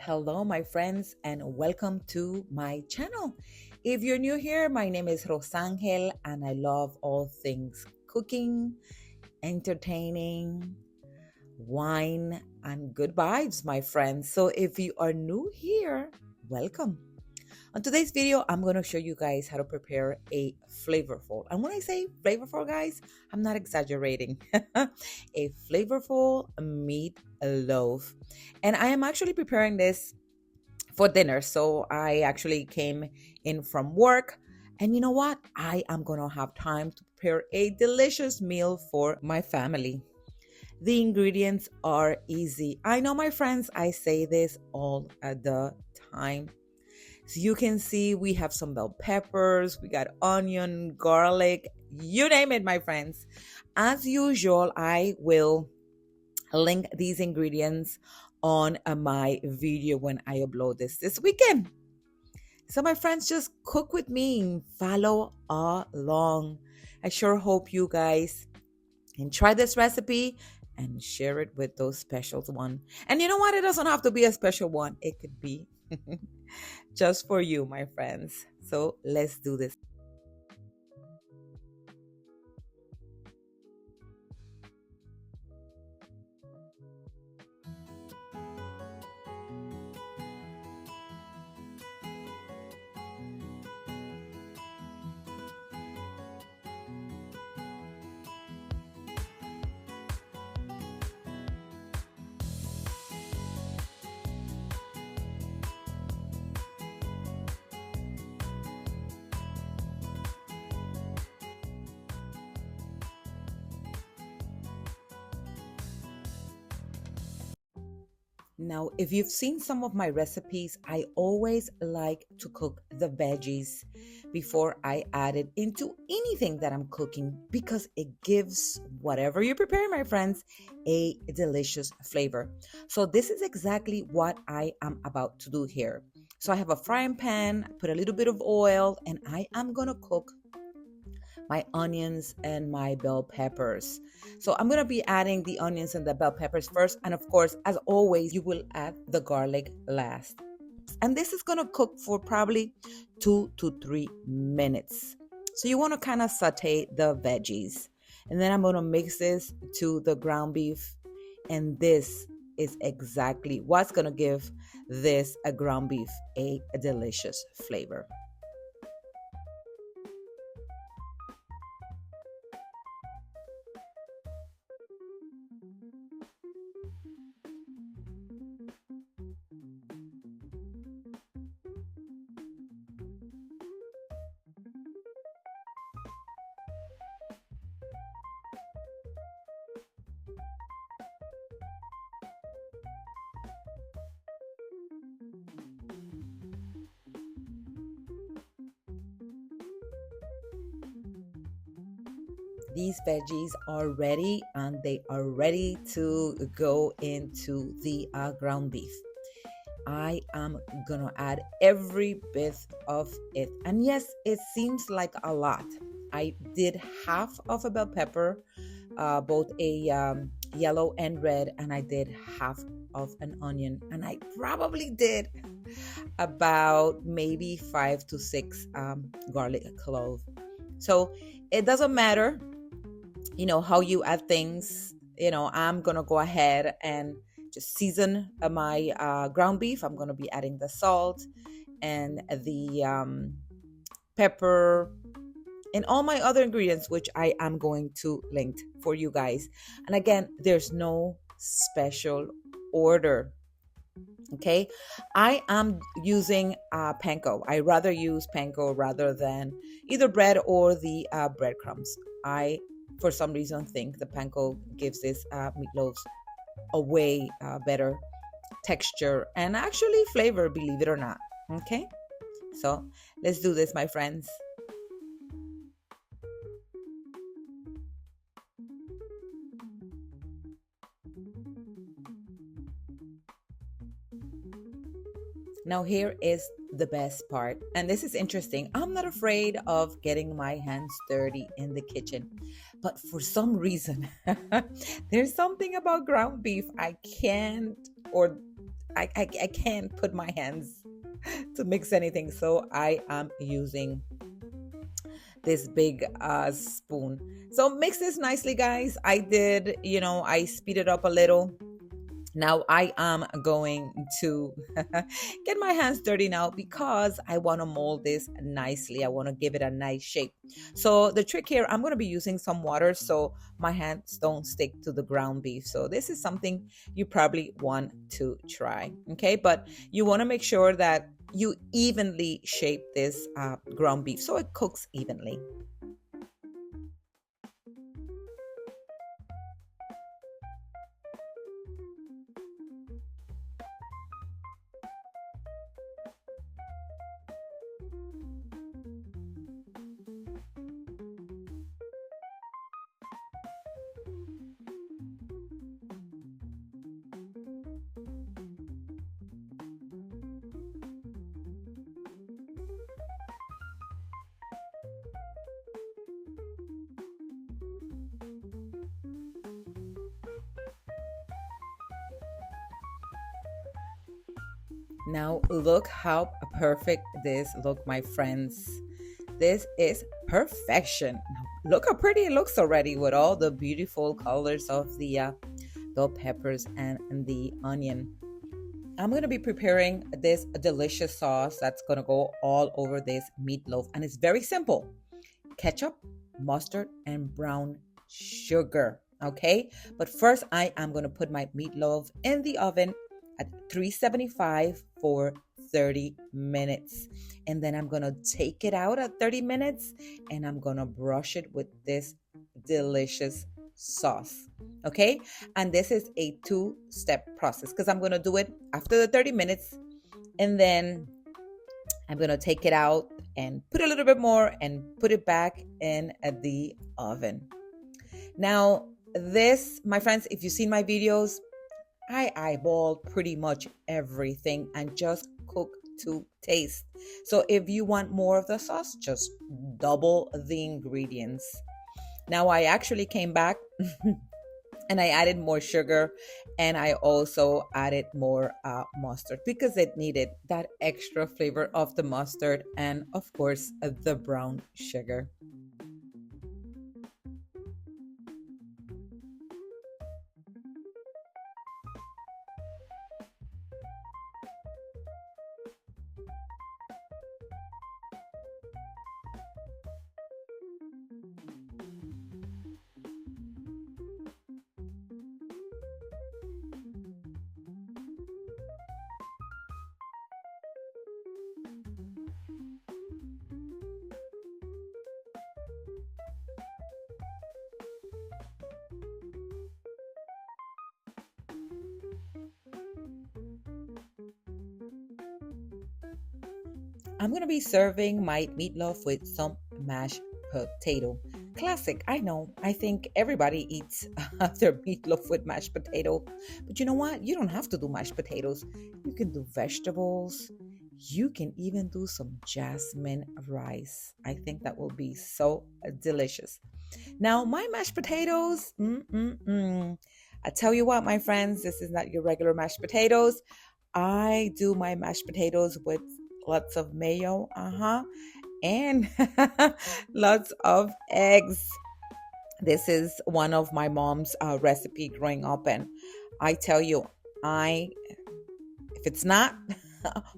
Hello, my friends, and welcome to my channel. If you're new here, my name is Rosangel, and I love all things cooking, entertaining, wine, and good vibes, my friends. So if you are new here, welcome. On today's video, I'm going to show you guys how to prepare a flavorful. And when I say flavorful, guys, I'm not exaggerating. A flavorful meatloaf. And I am actually preparing this for dinner. So I actually came in from work. And you know what? I am going to have time to prepare a delicious meal for my family. The ingredients are easy. I know, my friends, I say this all the time. So you can see we have some bell peppers, we got onion, garlic, you name it, my friends. As usual, I will link these ingredients on my video when I upload this weekend. So my friends, just cook with me, follow along. I sure hope you guys can try this recipe and share it with those special one. And you know what? It doesn't have to be a special one. It could be just for you, my friends. So let's do this. Now, if you've seen some of my recipes, I always like to cook the veggies before I add it into anything that I'm cooking because it gives whatever you prepare, my friends, a delicious flavor. So this is exactly what I am about to do here. So I have a frying pan, put a little bit of oil, and I am going to cook my onions and my bell peppers. So I'm going to be adding the onions and the bell peppers first. And of course, as always, you will add the garlic last. And this is going to cook for probably 2 to 3 minutes. So you want to kind of saute the veggies. And then I'm going to mix this to the ground beef. And this is exactly what's going to give this a ground beef a delicious flavor. These veggies are ready and they are ready to go into the ground beef. I am gonna add every bit of it. And yes, it seems like a lot. I did half of a bell pepper, both a yellow and red, and I did half of an onion. And I probably did about maybe 5 to 6 garlic cloves. So it doesn't matter how you add things. I'm gonna go ahead and just season my ground beef. I'm gonna be adding the salt and the pepper and all my other ingredients, which I am going to link for you guys. And again, there's no special order. Okay, I am using panko. I rather use panko rather than either bread or the breadcrumbs. I for some reason think the panko gives this meatloaf a way better texture and actually flavor, believe it or not. Okay, so let's do this, my friends. Now here is the best part, and this is interesting. I'm not afraid of getting my hands dirty in the kitchen, but for some reason there's something about ground beef I can't, or I can't put my hands to mix anything. So I am using this big spoon. So mix this nicely, guys. I did, I speed it up a little. Now I am going to get my hands dirty now because I want to mold this nicely. I want to give it a nice shape. So the trick here, I'm going to be using some water so my hands don't stick to the ground beef. So this is something you probably want to try. Okay, but you want to make sure that you evenly shape this ground beef so it cooks evenly. Now look how perfect this look, my friends. This is perfection. Look how pretty it looks already with all the beautiful colors of the bell peppers and the onion. I'm going to be preparing this delicious sauce that's going to go all over this meatloaf, and it's very simple. Ketchup, mustard, and brown sugar. Okay, but first I am going to put my meatloaf in the oven at 375 for 30 minutes. And then I'm going to take it out at 30 minutes and I'm going to brush it with this delicious sauce. Okay, and this is a two-step process because I'm going to do it after the 30 minutes and then I'm going to take it out and put a little bit more and put it back in the oven. Now, this, my friends, if you've seen my videos, I eyeball pretty much everything and just cook to taste. So if you want more of the sauce, just double the ingredients. Now I actually came back and I added more sugar and I also added more mustard because it needed that extra flavor of the mustard and of course the brown sugar. I'm going to be serving my meatloaf with some mashed potato. Classic, I know. I think everybody eats their meatloaf with mashed potato. But you know what? You don't have to do mashed potatoes. You can do vegetables. You can even do some jasmine rice. I think that will be so delicious. Now, my mashed potatoes, I tell you what, my friends, this is not your regular mashed potatoes. I do my mashed potatoes with lots of mayo, and lots of eggs. This is one of my mom's recipe growing up, and I tell you, if it's not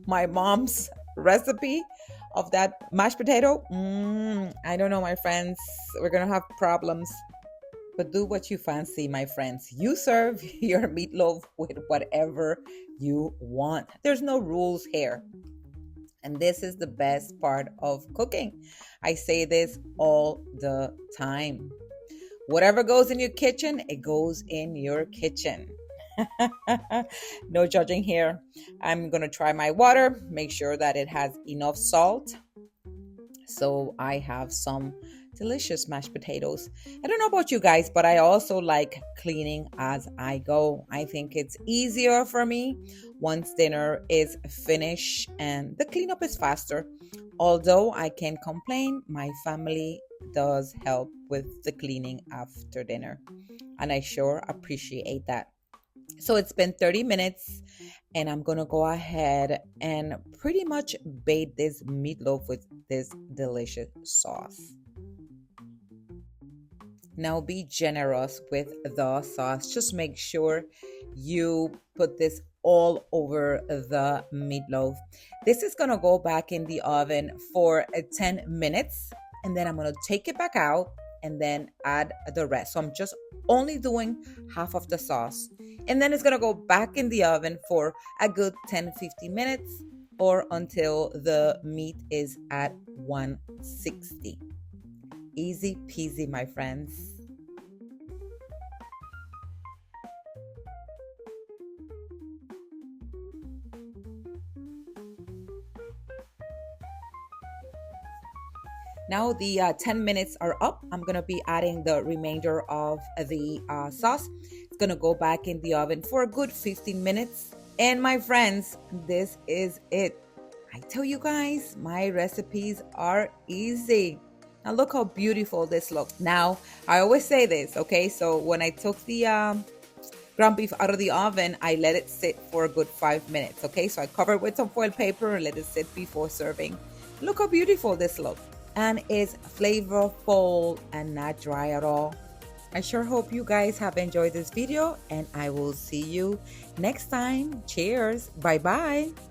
my mom's recipe of that mashed potato, I don't know, my friends, we're gonna have problems. But do what you fancy, my friends. You serve your meatloaf with whatever you want. There's no rules here. And this is the best part of cooking. I say this all the time. Whatever goes in your kitchen, it goes in your kitchen. No judging here. I'm going to try my water, make sure that it has enough salt. So I have some delicious mashed potatoes. I don't know about you guys, but I also like cleaning as I go. I think it's easier for me once dinner is finished and the cleanup is faster. Although I can complain, my family does help with the cleaning after dinner, and I sure appreciate that. So it's been 30 minutes and I'm gonna go ahead and pretty much bake this meatloaf with this delicious sauce. Now be generous with the sauce. Just make sure you put this all over the meatloaf. This is gonna go back in the oven for 10 minutes and then I'm gonna take it back out and then add the rest. So I'm just only doing half of the sauce. And then it's gonna go back in the oven for a good 10-15 minutes or until the meat is at 160. Easy peasy, my friends. Now the 10 minutes are up. I'm gonna be adding the remainder of the sauce. It's gonna go back in the oven for a good 15 minutes. And my friends, this is it. I tell you guys, my recipes are easy. Now look how beautiful this looks. Now, I always say this, okay? So when I took the ground beef out of the oven, I let it sit for a good 5 minutes, okay? So I covered it with some foil paper and let it sit before serving. Look how beautiful this looks. And it's flavorful and not dry at all. I sure hope you guys have enjoyed this video and I will see you next time. Cheers. Bye-bye.